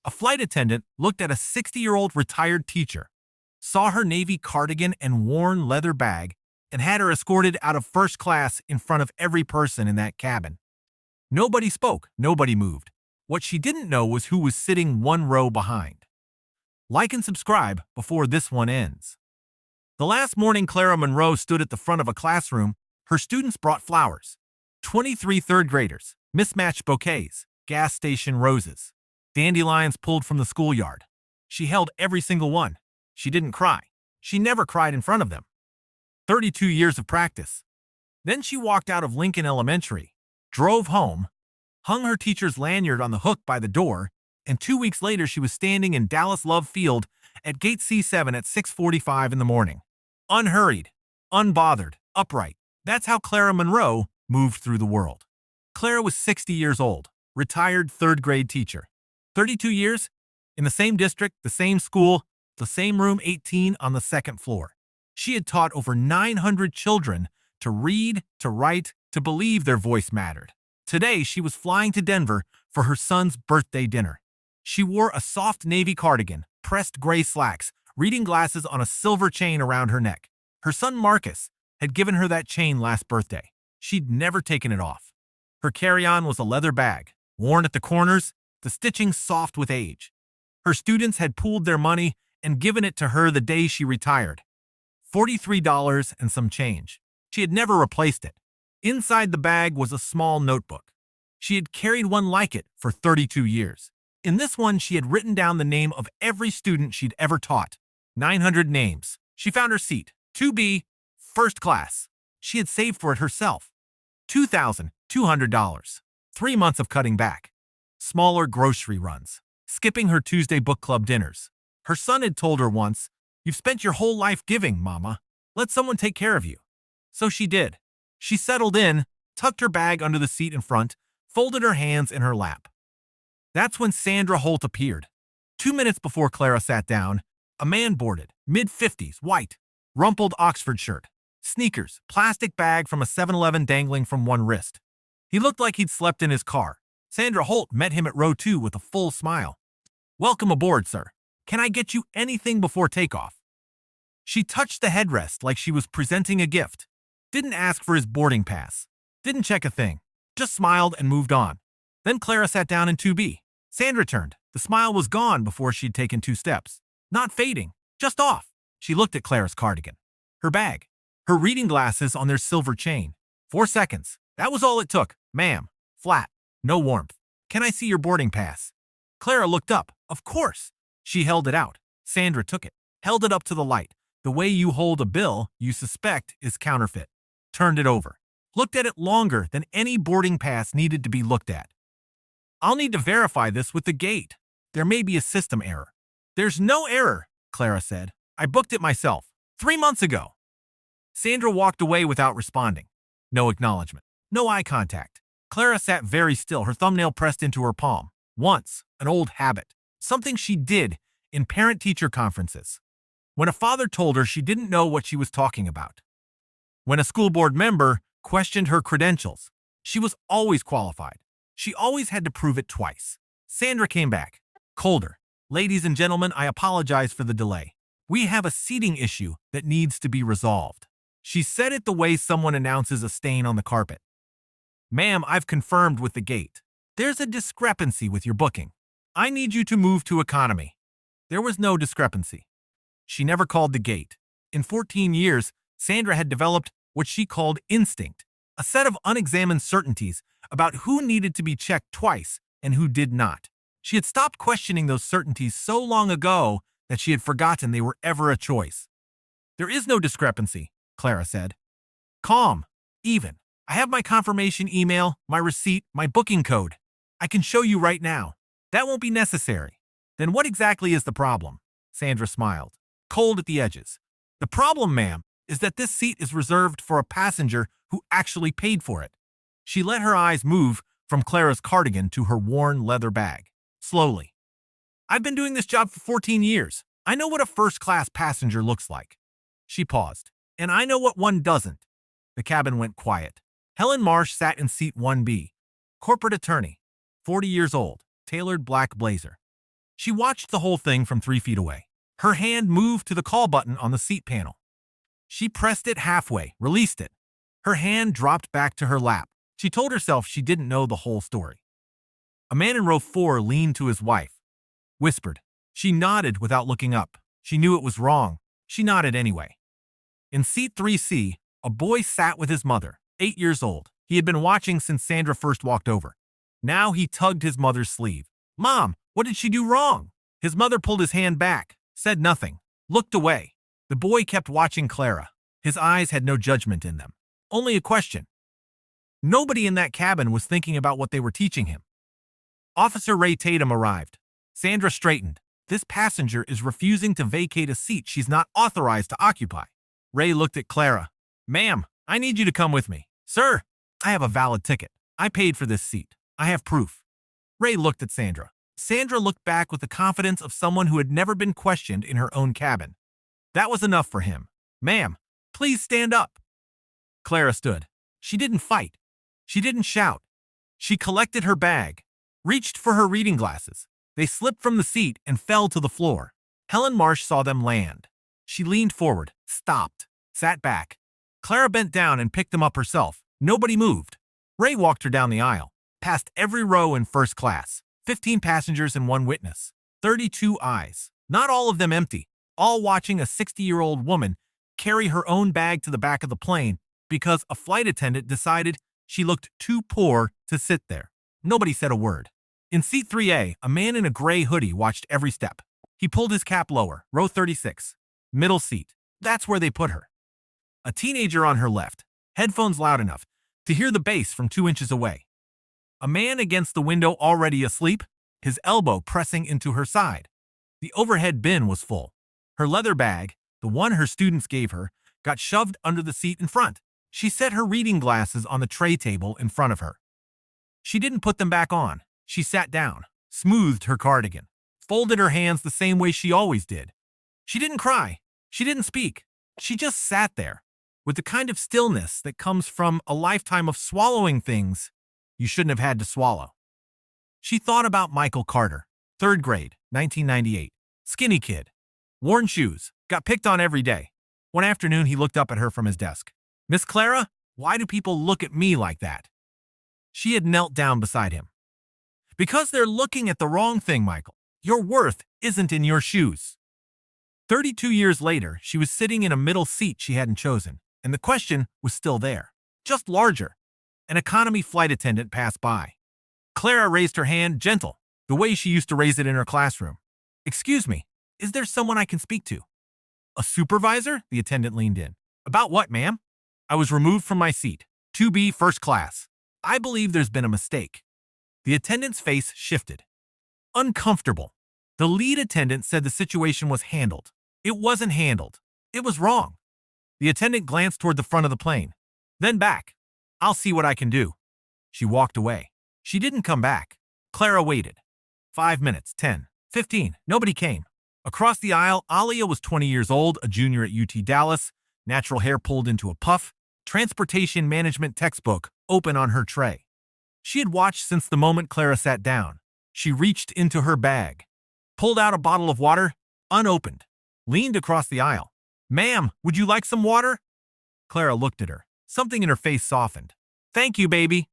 A flight attendant looked at a 60-year-old retired teacher, saw her navy cardigan and worn leather bag, and had her escorted out of first class in front of every person in that cabin. Nobody spoke, nobody moved. What she didn't know was who was sitting one row behind. Like and subscribe before this one ends. The last morning Clara Monroe stood at the front of a classroom, her students brought flowers. 23 third graders, mismatched bouquets, gas station roses, dandelions pulled from the schoolyard. She held every single one. She didn't cry. She never cried in front of them. 32 years of practice. Then she walked out of Lincoln Elementary, drove home, hung her teacher's lanyard on the hook by the door, and 2 weeks later she was standing in Dallas Love Field at Gate C7 at 6:45 in the morning. Unhurried, unbothered, upright. That's how Clara Monroe moved through the world. Clara was 60 years old, retired third grade teacher. 32 years, in the same district, the same school, the same room 18 on the second floor. She had taught over 900 children to read, to write, to believe their voice mattered. Today, she was flying to Denver for her son's birthday dinner. She wore a soft navy cardigan, pressed gray slacks, reading glasses on a silver chain around her neck. Her son Marcus had given her that chain last birthday. She'd never taken it off. Her carry-on was a leather bag, worn at the corners, the stitching soft with age. Her students had pooled their money and given it to her the day she retired. $43 and some change. She had never replaced it. Inside the bag was a small notebook. She had carried one like it for 32 years. In this one, she had written down the name of every student she'd ever taught. 900 names. She found her seat. 2B, first class. She had saved for it herself. $2,200. 3 months of cutting back. Smaller grocery runs. Skipping her Tuesday book club dinners. Her son had told her once, "You've spent your whole life giving, Mama. Let someone take care of you." So she did. She settled in, tucked her bag under the seat in front, folded her hands in her lap. That's when Sandra Holt appeared. 2 minutes before Clara sat down, a man boarded, mid-50s, white, rumpled Oxford shirt, sneakers, plastic bag from a 7-Eleven dangling from one wrist. He looked like he'd slept in his car. Sandra Holt met him at row 2 with a full smile. "Welcome aboard, sir. Can I get you anything before takeoff?" She touched the headrest like she was presenting a gift. Didn't ask for his boarding pass. Didn't check a thing. Just smiled and moved on. Then Clara sat down in 2B. Sandra turned. The smile was gone before she'd taken 2 steps. Not fading, just off. She looked at Clara's cardigan. Her bag. Her reading glasses on their silver chain. 4 seconds. That was all it took. "Ma'am." Flat. No warmth. "Can I see your boarding pass?" Clara looked up. Of course. She held it out. Sandra took it. Held it up to the light. The way you hold a bill you suspect is counterfeit. Turned it over. Looked at it longer than any boarding pass needed to be looked at. "I'll need to verify this with the gate. There may be a system error." "There's no error," Clara said. "I booked it myself. 3 months ago." Sandra walked away without responding. No acknowledgement. No eye contact. Clara sat very still, her thumbnail pressed into her palm. Once, an old habit. Something she did in parent-teacher conferences. When a father told her she didn't know what she was talking about. When a school board member questioned her credentials, she was always qualified. She always had to prove it twice. Sandra came back, colder. "Ladies and gentlemen, I apologize for the delay. We have a seating issue that needs to be resolved." She said it the way someone announces a stain on the carpet. "Ma'am, I've confirmed with the gate. There's a discrepancy with your booking. I need you to move to economy." There was no discrepancy. She never called the gate. In 14 years, Sandra had developed what she called instinct, a set of unexamined certainties about who needed to be checked twice and who did not. She had stopped questioning those certainties so long ago that she had forgotten they were ever a choice. "There is no discrepancy," Clara said. Calm, even. "I have my confirmation email, my receipt, my booking code. I can show you right now." "That won't be necessary." "Then what exactly is the problem?" Sandra smiled, cold at the edges. "The problem, ma'am, is that this seat is reserved for a passenger who actually paid for it." She let her eyes move from Clara's cardigan to her worn leather bag. Slowly. "I've been doing this job for 14 years. I know what a first-class passenger looks like." She paused. "And I know what one doesn't." The cabin went quiet. Helen Marsh sat in seat 1B. Corporate attorney. 40 years old. Tailored black blazer. She watched the whole thing from 3 feet away. Her hand moved to the call button on the seat panel. She pressed it halfway, released it. Her hand dropped back to her lap. She told herself she didn't know the whole story. A man in row 4 leaned to his wife, whispered. She nodded without looking up. She knew it was wrong. She nodded anyway. In seat 3C, a boy sat with his mother, 8 years old. He had been watching since Sandra first walked over. Now he tugged his mother's sleeve. "Mom, what did she do wrong?" His mother pulled his hand back, said nothing, looked away. The boy kept watching Clara. His eyes had no judgment in them, only a question. Nobody in that cabin was thinking about what they were teaching him. Officer Ray Tatum arrived. Sandra straightened. This passenger is refusing to vacate a seat she's not authorized to occupy. Ray looked at Clara. "Ma'am, I need you to come with me." "Sir, I have a valid ticket. I paid for this seat. I have proof." Ray looked at Sandra. Sandra looked back with the confidence of someone who had never been questioned in her own cabin. That was enough for him. "Ma'am, please stand up." Clara stood. She didn't fight. She didn't shout. She collected her bag, reached for her reading glasses. They slipped from the seat and fell to the floor. Helen Marsh saw them land. She leaned forward, stopped, sat back. Clara bent down and picked them up herself. Nobody moved. Ray walked her down the aisle, past every row in first class. 15 passengers and 1 witness. 32 eyes. Not all of them empty. All watching a 60-year-old woman carry her own bag to the back of the plane because a flight attendant decided she looked too poor to sit there. Nobody said a word. In seat 3A, a man in a gray hoodie watched every step. He pulled his cap lower, row 36, middle seat. That's where they put her. A teenager on her left, headphones loud enough to hear the bass from 2 inches away. A man against the window already asleep, his elbow pressing into her side. The overhead bin was full. Her leather bag, the one her students gave her, got shoved under the seat in front. She set her reading glasses on the tray table in front of her. She didn't put them back on. She sat down, smoothed her cardigan, folded her hands the same way she always did. She didn't cry. She didn't speak. She just sat there, with the kind of stillness that comes from a lifetime of swallowing things you shouldn't have had to swallow. She thought about Michael Carter, 3rd grade, 1998. Skinny kid. Worn shoes. Got picked on every day. One afternoon, he looked up at her from his desk. "Miss Clara, why do people look at me like that?" She had knelt down beside him. "Because they're looking at the wrong thing, Michael. Your worth isn't in your shoes." 32 years later, she was sitting in a middle seat she hadn't chosen, and the question was still there, just larger. An economy flight attendant passed by. Clara raised her hand, gentle, the way she used to raise it in her classroom. "Excuse me, is there someone I can speak to?" "A supervisor?" The attendant leaned in. "About what, ma'am?" "I was removed from my seat. 2B first class. I believe there's been a mistake." The attendant's face shifted. Uncomfortable. The lead attendant said the situation was handled. It wasn't handled. It was wrong. The attendant glanced toward the front of the plane, then back. "I'll see what I can do." She walked away. She didn't come back. Clara waited. 5 minutes, 10, 15. Nobody came. Across the aisle, Alia was 20 years old, a junior at UT Dallas, natural hair pulled into a puff, transportation management textbook open on her tray. She had watched since the moment Clara sat down. She reached into her bag, pulled out a bottle of water, unopened, leaned across the aisle. "Ma'am, would you like some water?" Clara looked at her. Something in her face softened. "Thank you, baby."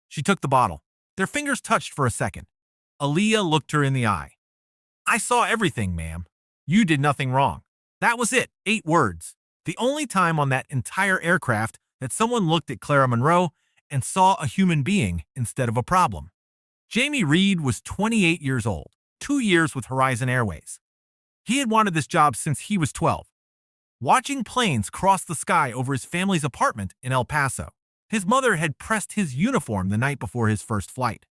She took the bottle. Their fingers touched for a second. Aaliyah looked her in the eye. "I saw everything, ma'am. You did nothing wrong." That was it. 8 words. The only time on that entire aircraft that someone looked at Clara Monroe and saw a human being instead of a problem. Jamie Reed was 28 years old, 2 years with Horizon Airways. He had wanted this job since he was 12. Watching planes cross the sky over his family's apartment in El Paso. His mother had pressed his uniform the night before his first flight.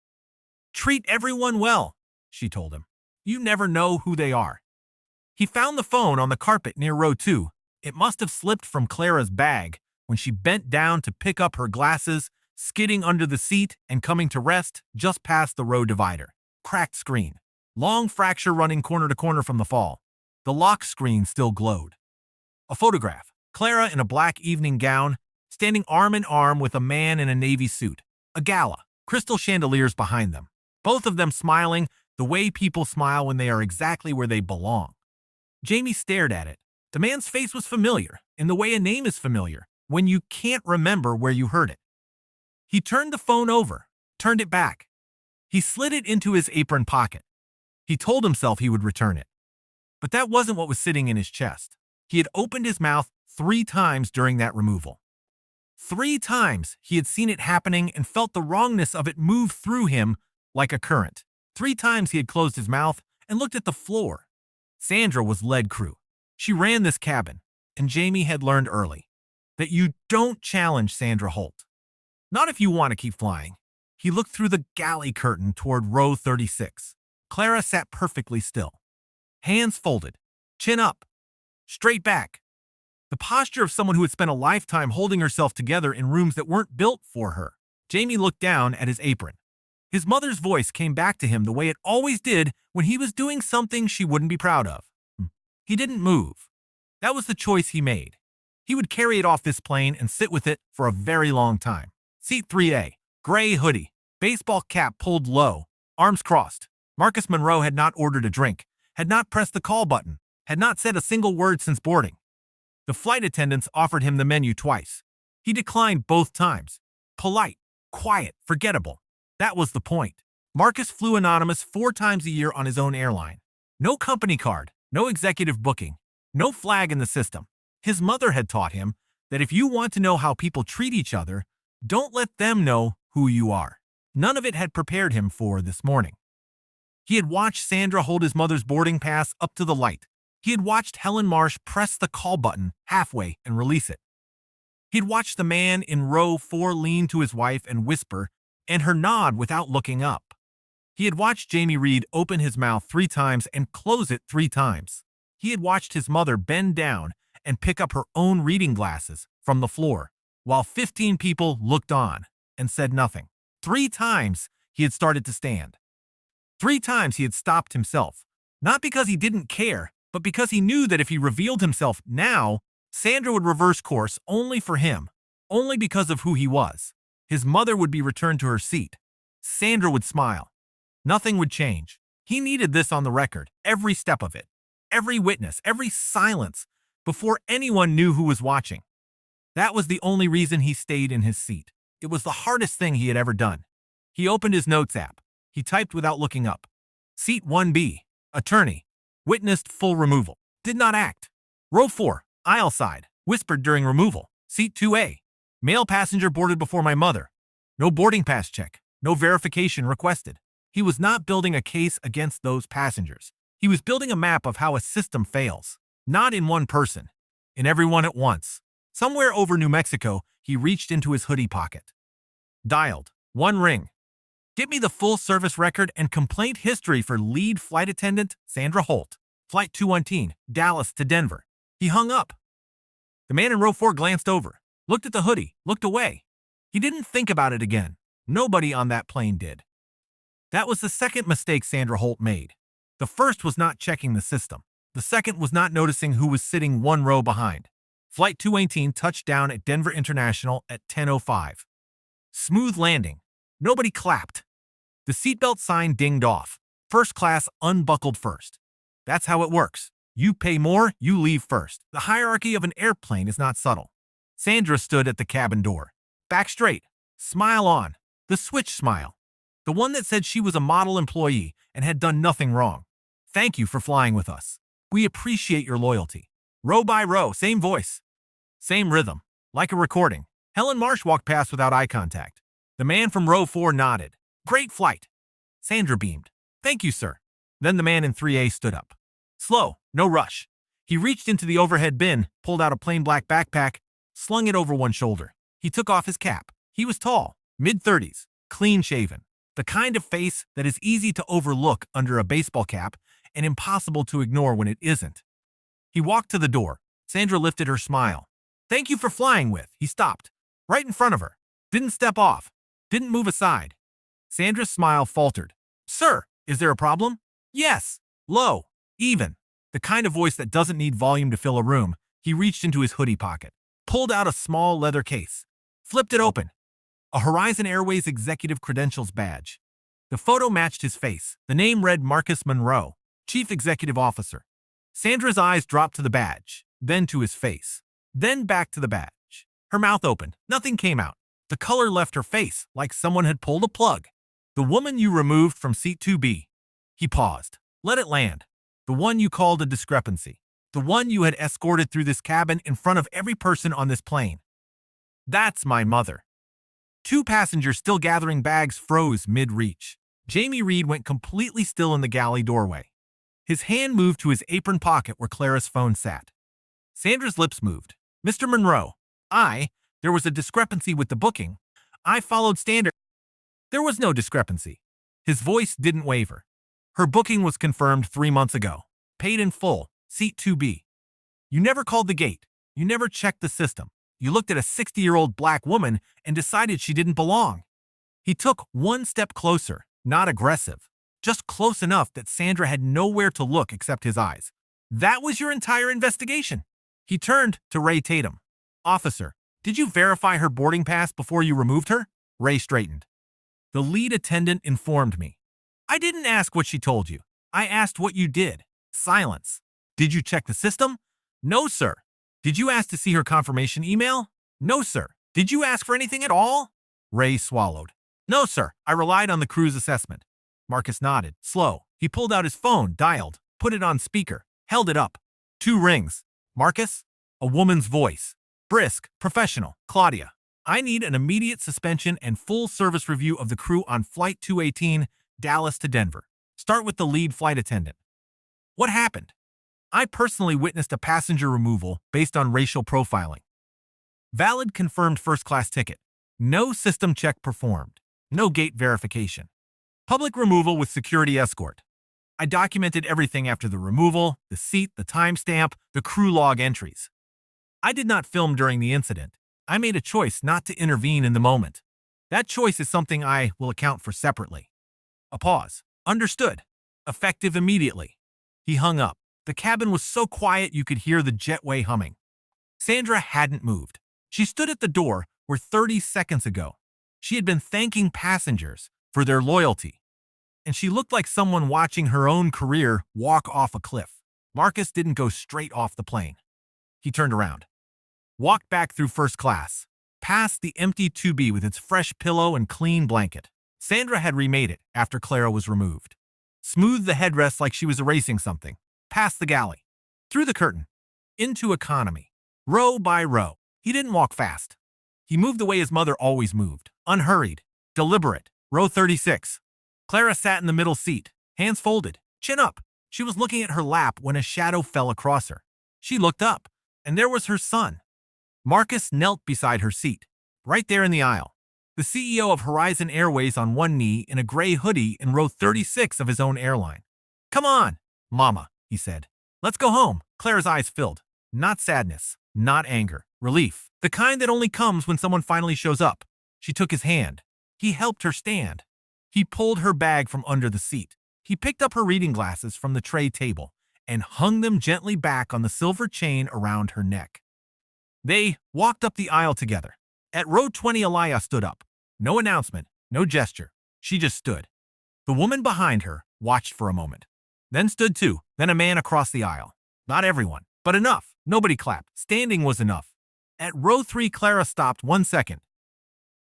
"Treat everyone well," she told him. "You never know who they are." He found the phone on the carpet near row 2. It must have slipped from Clara's bag when she bent down to pick up her glasses, skidding under the seat and coming to rest just past the row divider. Cracked screen. Long fracture running corner to corner from the fall. The lock screen still glowed. A photograph. Clara in a black evening gown, standing arm in arm with a man in a navy suit. A gala. Crystal chandeliers behind them. Both of them smiling, the way people smile when they are exactly where they belong. Jamie stared at it. The man's face was familiar, in the way a name is familiar, when you can't remember where you heard it. He turned the phone over, turned it back. He slid it into his apron pocket. He told himself he would return it. But that wasn't what was sitting in his chest. He had opened his mouth 3 times during that removal. 3 times he had seen it happening and felt the wrongness of it move through him like a current. 3 times he had closed his mouth and looked at the floor. Sandra was lead crew. She ran this cabin, and Jamie had learned early that you don't challenge Sandra Holt. Not if you want to keep flying. He looked through the galley curtain toward row 36. Clara sat perfectly still. Hands folded, chin up, straight back. The posture of someone who had spent a lifetime holding herself together in rooms that weren't built for her. Jamie looked down at his apron. His mother's voice came back to him the way it always did when he was doing something she wouldn't be proud of. He didn't move. That was the choice he made. He would carry it off this plane and sit with it for a very long time. Seat 3A, gray hoodie, baseball cap pulled low, arms crossed. Marcus Monroe had not ordered a drink, had not pressed the call button, had not said a single word since boarding. The flight attendants offered him the menu twice. He declined both times. Polite, quiet, forgettable. That was the point. Marcus flew anonymous 4 times a year on his own airline. No company card, no executive booking, no flag in the system. His mother had taught him that if you want to know how people treat each other, don't let them know who you are. None of it had prepared him for this morning. He had watched Sandra hold his mother's boarding pass up to the light. He had watched Helen Marsh press the call button halfway and release it. He had watched the man in row 4 lean to his wife and whisper, and her nod without looking up. He had watched Jamie Reed open his mouth 3 times and close it 3 times. He had watched his mother bend down and pick up her own reading glasses from the floor, while 15 people looked on and said nothing. 3 times he had started to stand. 3 times he had stopped himself, not because he didn't care, but because he knew that if he revealed himself now, Sandra would reverse course only for him, only because of who he was. His mother would be returned to her seat. Sandra would smile. Nothing would change. He needed this on the record, every step of it, every witness, every silence, before anyone knew who was watching. That was the only reason he stayed in his seat. It was the hardest thing he had ever done. He opened his notes app. He typed without looking up. Seat 1B, attorney, witnessed full removal, did not act. Row 4, aisle side, whispered during removal. Seat 2A, male passenger boarded before my mother. No boarding pass check, no verification requested. He was not building a case against those passengers. He was building a map of how a system fails. Not in one person, in everyone at once. Somewhere over New Mexico, he reached into his hoodie pocket. Dialed. 1 ring. Give me the full service record and complaint history for lead flight attendant Sandra Holt. Flight 219, Dallas to Denver. He hung up. The man in row 4 glanced over, looked at the hoodie, looked away. He didn't think about it again. Nobody on that plane did. That was the second mistake Sandra Holt made. The first was not checking the system. The second was not noticing who was sitting 1 row behind. Flight 218 touched down at Denver International at 10:05. Smooth landing. Nobody clapped. The seatbelt sign dinged off. First class unbuckled first. That's how it works. You pay more, you leave first. The hierarchy of an airplane is not subtle. Sandra stood at the cabin door. Back straight. Smile on. The switch smile. The one that said she was a model employee and had done nothing wrong. Thank you for flying with us. We appreciate your loyalty. Row by row, same voice. Same rhythm. Like a recording. Helen Marsh walked past without eye contact. The man from row 4 nodded. Great flight. Sandra beamed. Thank you, sir. Then the man in 3A stood up. Slow, no rush. He reached into the overhead bin, pulled out a plain black backpack, slung it over one shoulder. He took off his cap. He was tall, mid-30s, clean-shaven. The kind of face that is easy to overlook under a baseball cap and impossible to ignore when it isn't. He walked to the door. Sandra lifted her smile. Thank you for flying with. He stopped. Right in front of her. Didn't step off. Didn't move aside. Sandra's smile faltered. Sir, is there a problem? Yes. Low. Even. The kind of voice that doesn't need volume to fill a room. He reached into his hoodie pocket. Pulled out a small leather case. Flipped it open. A Horizon Airways Executive Credentials badge. The photo matched his face. The name read Marcus Monroe, Chief Executive Officer. Sandra's eyes dropped to the badge, then to his face, then back to the badge. Her mouth opened. Nothing came out. The color left her face, like someone had pulled a plug. The woman you removed from seat 2B. He paused. Let it land. The one you called a discrepancy. The one you had escorted through this cabin in front of every person on this plane. That's my mother. Two passengers still gathering bags froze mid-reach. Jamie Reed went completely still in the galley doorway. His hand moved to his apron pocket where Clara's phone sat. Sandra's lips moved. Mr. Monroe, there was a discrepancy with the booking. I followed standard. There was no discrepancy. His voice didn't waver. Her booking was confirmed 3 months ago. Paid in full, seat 2B. You never called the gate. You never checked the system. You looked at a 60-year-old black woman and decided she didn't belong. He took one step closer, not aggressive, just close enough that Sandra had nowhere to look except his eyes. That was your entire investigation. He turned to Ray Tatum. Officer, did you verify her boarding pass before you removed her? Ray straightened. The lead attendant informed me. I didn't ask what she told you. I asked what you did. Silence. Did you check the system? No, sir. Did you ask to see her confirmation email? No, sir. Did you ask for anything at all? Ray swallowed. No, sir. I relied on the crew's assessment. Marcus nodded. Slow. He pulled out his phone, dialed, put it on speaker, held it up. 2 rings. Marcus? A woman's voice. Brisk, professional. Claudia. I need an immediate suspension and full service review of the crew on Flight 218, Dallas to Denver. Start with the lead flight attendant. What happened? I personally witnessed a passenger removal based on racial profiling. Valid confirmed first-class ticket. No system check performed. No gate verification. Public removal with security escort. I documented everything after the removal, the seat, the timestamp, the crew log entries. I did not film during the incident. I made a choice not to intervene in the moment. That choice is something I will account for separately. A pause. Understood. Effective immediately. He hung up. The cabin was so quiet you could hear the jetway humming. Sandra hadn't moved. She stood at the door where 30 seconds ago she had been thanking passengers for their loyalty. And she looked like someone watching her own career walk off a cliff. Marcus didn't go straight off the plane. He turned around. Walked back through first class, past the empty 2B with its fresh pillow and clean blanket. Sandra had remade it after Clara was removed. Smoothed the headrest like she was erasing something. Past the galley. Through the curtain. Into economy. Row by row. He didn't walk fast. He moved the way his mother always moved. Unhurried. Deliberate. Row 36. Clara sat in the middle seat. Hands folded. Chin up. She was looking at her lap when a shadow fell across her. She looked up, and there was her son. Marcus knelt beside her seat, right there in the aisle. The CEO of Horizon Airways on one knee in a gray hoodie in row 36 of his own airline. Come on, Mama, he said. Let's go home. Clara's eyes filled. Not sadness, not anger, relief. The kind that only comes when someone finally shows up. She took his hand. He helped her stand. He pulled her bag from under the seat. He picked up her reading glasses from the tray table and hung them gently back on the silver chain around her neck. They walked up the aisle together. At row 20, Aliyah stood up. No announcement, no gesture. She just stood. The woman behind her watched for a moment. Then stood too, then a man across the aisle. Not everyone, but enough. Nobody clapped. Standing was enough. At row 3, Clara stopped 1 second.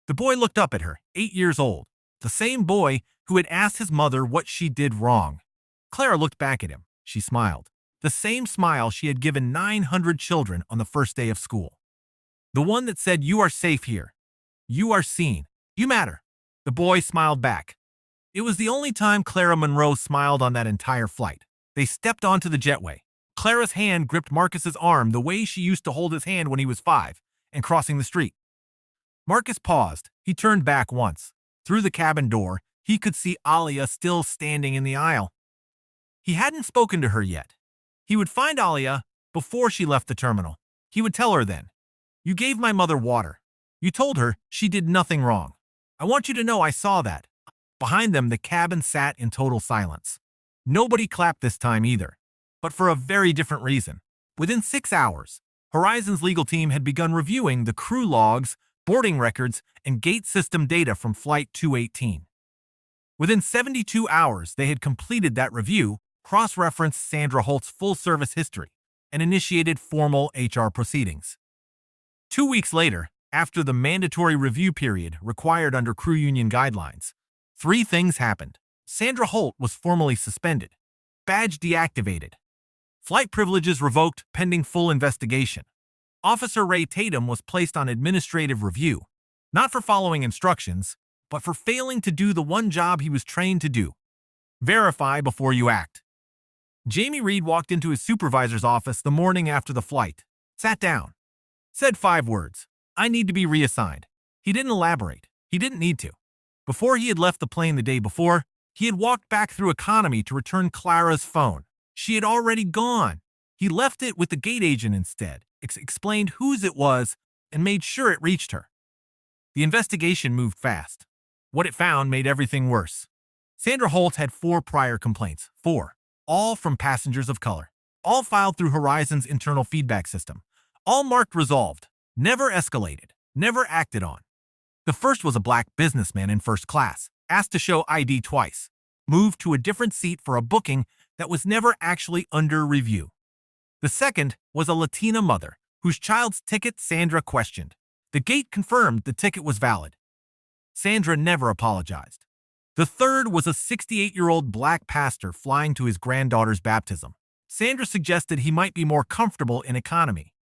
The boy looked up at her, 8 years old. The same boy who had asked his mother what she did wrong. Clara looked back at him. She smiled. The same smile she had given 900 children on the first day of school. The one that said, "You are safe here. You are seen. You matter." The boy smiled back. It was the only time Clara Monroe smiled on that entire flight. They stepped onto the jetway. Clara's hand gripped Marcus's arm the way she used to hold his hand when he was 5 and crossing the street. Marcus paused. He turned back once. Through the cabin door, he could see Aliyah still standing in the aisle. He hadn't spoken to her yet. He would find Aliyah before she left the terminal. He would tell her then, "You gave my mother water. You told her she did nothing wrong. I want you to know I saw that." Behind them, the cabin sat in total silence. Nobody clapped this time either, but for a very different reason. Within 6 hours, Horizon's legal team had begun reviewing the crew logs, boarding records, and gate system data from Flight 218. Within 72 hours, they had completed that review, cross-referenced Sandra Holt's full-service history, and initiated formal HR proceedings. 2 weeks later, after the mandatory review period required under crew union guidelines, three things happened. Sandra Holt was formally suspended, badge deactivated, flight privileges revoked pending full investigation. Officer Ray Tatum was placed on administrative review, not for following instructions, but for failing to do the one job he was trained to do: verify before you act. Jamie Reed walked into his supervisor's office the morning after the flight, sat down, said 5 words: "I need to be reassigned." He didn't elaborate. He didn't need to. Before he had left the plane the day before, he had walked back through economy to return Clara's phone. She had already gone. He left it with the gate agent instead, explained whose it was, and made sure it reached her. The investigation moved fast. What it found made everything worse. Sandra Holt had 4 prior complaints. 4. All from passengers of color. All filed through Horizon's internal feedback system. All marked resolved. Never escalated. Never acted on. The first was a black businessman in first class, asked to show ID twice, moved to a different seat for a booking that was never actually under review. The second was a Latina mother whose child's ticket Sandra questioned. The gate confirmed the ticket was valid. Sandra never apologized. The third was a 68-year-old black pastor flying to his granddaughter's baptism. Sandra suggested he might be more comfortable in economy.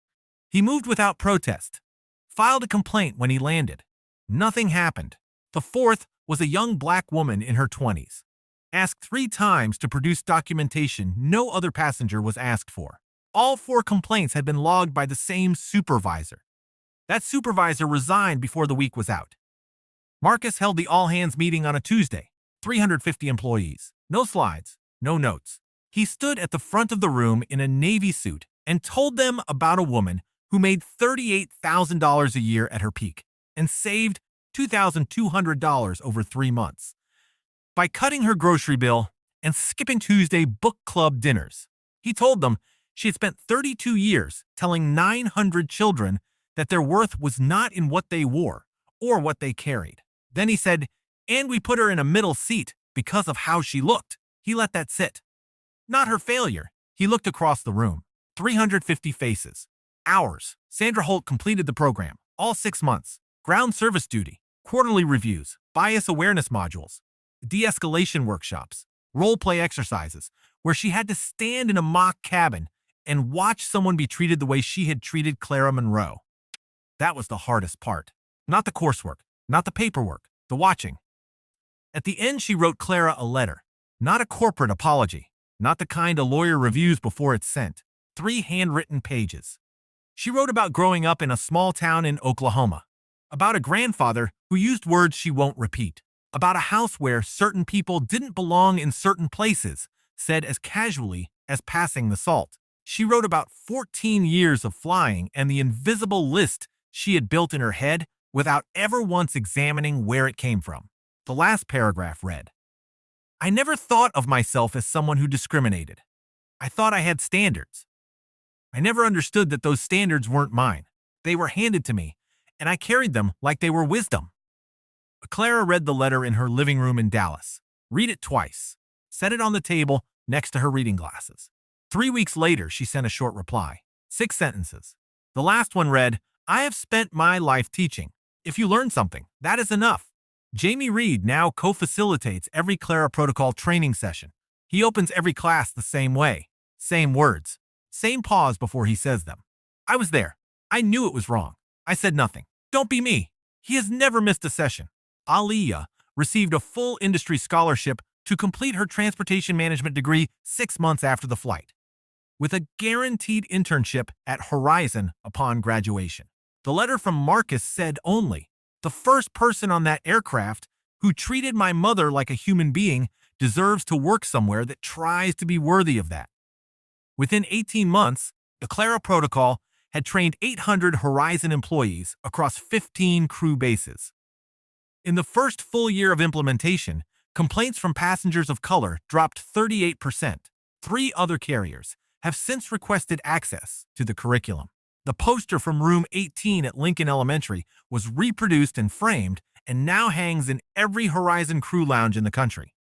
He moved without protest, filed a complaint when he landed. Nothing happened. The fourth was a young black woman in her 20s, asked 3 times to produce documentation no other passenger was asked for. All 4 complaints had been logged by the same supervisor. That supervisor resigned before the week was out. Marcus held the all-hands meeting on a Tuesday. 350 employees. No slides, no notes. He stood at the front of the room in a Navy suit and told them about a woman who made $38,000 a year at her peak and saved $2,200 over 3 months by cutting her grocery bill and skipping Tuesday book club dinners. He told them she had spent 32 years telling 900 children that their worth was not in what they wore or what they carried. Then he said, "And we put her in a middle seat because of how she looked." He let that sit. Not her failure. He looked across the room. 350 faces. Hours. Sandra Holt completed the program. All 6 months. Ground service duty. Quarterly reviews. Bias awareness modules. De-escalation workshops. Role-play exercises, where she had to stand in a mock cabin and watch someone be treated the way she had treated Clara Monroe. That was the hardest part. Not the coursework. Not the paperwork, the watching. At the end, she wrote Clara a letter, not a corporate apology, not the kind a lawyer reviews before it's sent. 3 handwritten pages. She wrote about growing up in a small town in Oklahoma, about a grandfather who used words she won't repeat, about a house where certain people didn't belong in certain places, said as casually as passing the salt. She wrote about 14 years of flying and the invisible list she had built in her head without ever once examining where it came from. The last paragraph read, "I never thought of myself as someone who discriminated. I thought I had standards. I never understood that those standards weren't mine. They were handed to me, and I carried them like they were wisdom." Clara read the letter in her living room in Dallas. Read it twice. Set it on the table next to her reading glasses. 3 weeks later, she sent a short reply. 6 sentences. The last one read, "I have spent my life teaching. If you learn something, that is enough." Jamie Reed now co-facilitates every Clara Protocol training session. He opens every class the same way. Same words. Same pause before he says them. "I was there. I knew it was wrong. I said nothing. Don't be me." He has never missed a session. Aliyah received a full industry scholarship to complete her transportation management degree 6 months after the flight, with a guaranteed internship at Horizon upon graduation. The letter from Marcus said only, "The first person on that aircraft who treated my mother like a human being deserves to work somewhere that tries to be worthy of that." Within 18 months, the Clara Protocol had trained 800 Horizon employees across 15 crew bases. In the first full year of implementation, complaints from passengers of color dropped 38%. 3 other carriers have since requested access to the curriculum. The poster from Room 18 at Lincoln Elementary was reproduced and framed and now hangs in every Horizon crew lounge in the country.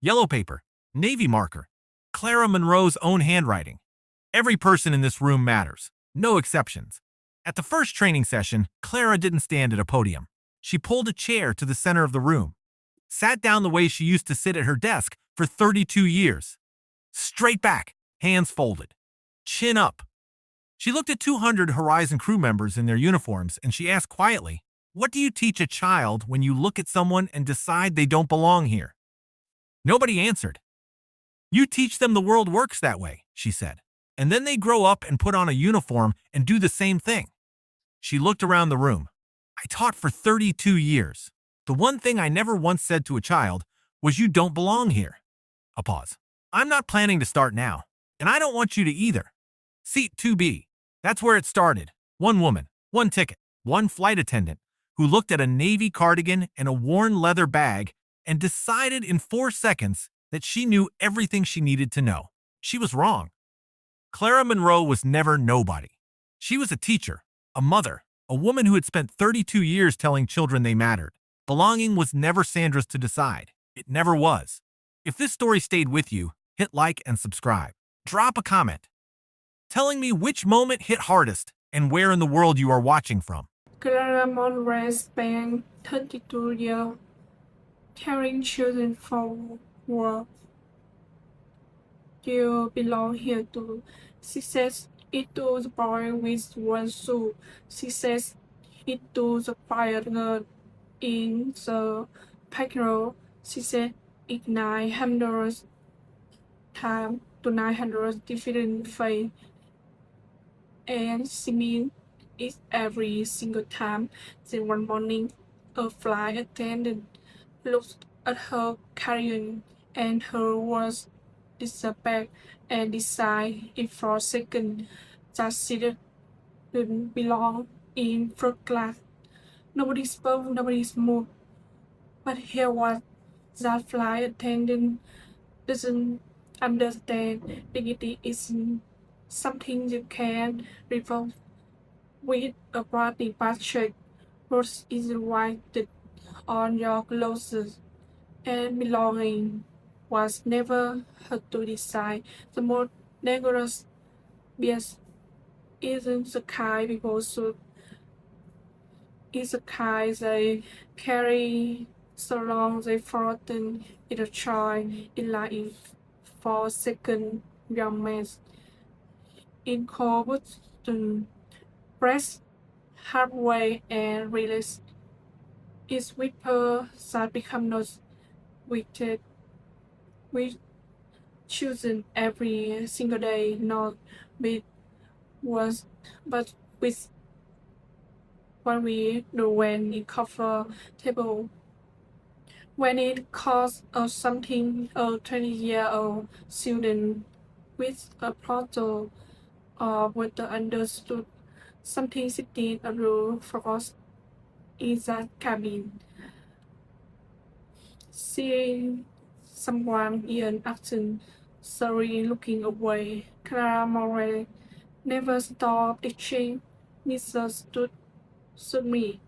Yellow paper, navy marker, Clara Monroe's own handwriting. Every person in this room matters, no exceptions. At the first training session, Clara didn't stand at a podium. She pulled a chair to the center of the room, sat down the way she used to sit at her desk for 32 years. Straight back, hands folded, chin up. She looked at 200 Horizon crew members in their uniforms and she asked quietly, "What do you teach a child when you look at someone and decide they don't belong here?" Nobody answered. "You teach them the world works that way," she said. "And then they grow up and put on a uniform and do the same thing." She looked around the room. "I taught for 32 years. The one thing I never once said to a child was you don't belong here." A pause. "I'm not planning to start now, and I don't want you to either. Seat 2B. That's where it started. One woman, one ticket, one flight attendant who looked at a navy cardigan and a worn leather bag and decided in 4 seconds that she knew everything she needed to know. She was wrong. Clara Monroe was never nobody. She was a teacher, a mother, a woman who had spent 32 years telling children they mattered. Belonging was never Sandra's to decide. It never was. If this story stayed with you, hit like and subscribe. Drop a comment telling me which moment hit hardest and where in the world you are watching from. Clara Monroe spent 32 years caring children for work. You belong here too. She says it to the boy with one shoe. She says it to the quiet girl in the picture. She said it 900 times to 900 different faces. And she means it every single time. Then one morning, a flight attendant looked at her carrying and her was disappeared and decided in for a second that she didn't belong in first class. Nobody spoke, nobody moved. But here was that flight attendant doesn't understand dignity isn't something you can revoke with a body budget. What is written on your clothes and belonging was never her to decide. The most dangerous bias isn't the kind people should, it's the kind they carry so long they forgotten it a child in life for second young man in cold to press halfway and release its whisper that become not wicked with chosen every single day, not with words, but with what we do when it comfortable. When it costs us something, a 20-year-old student with a portal or with the understood something sitting a rule for us is that cabin. Seeing someone in an action, sorry looking away, Clara Morel never stopped teaching, misunderstood me.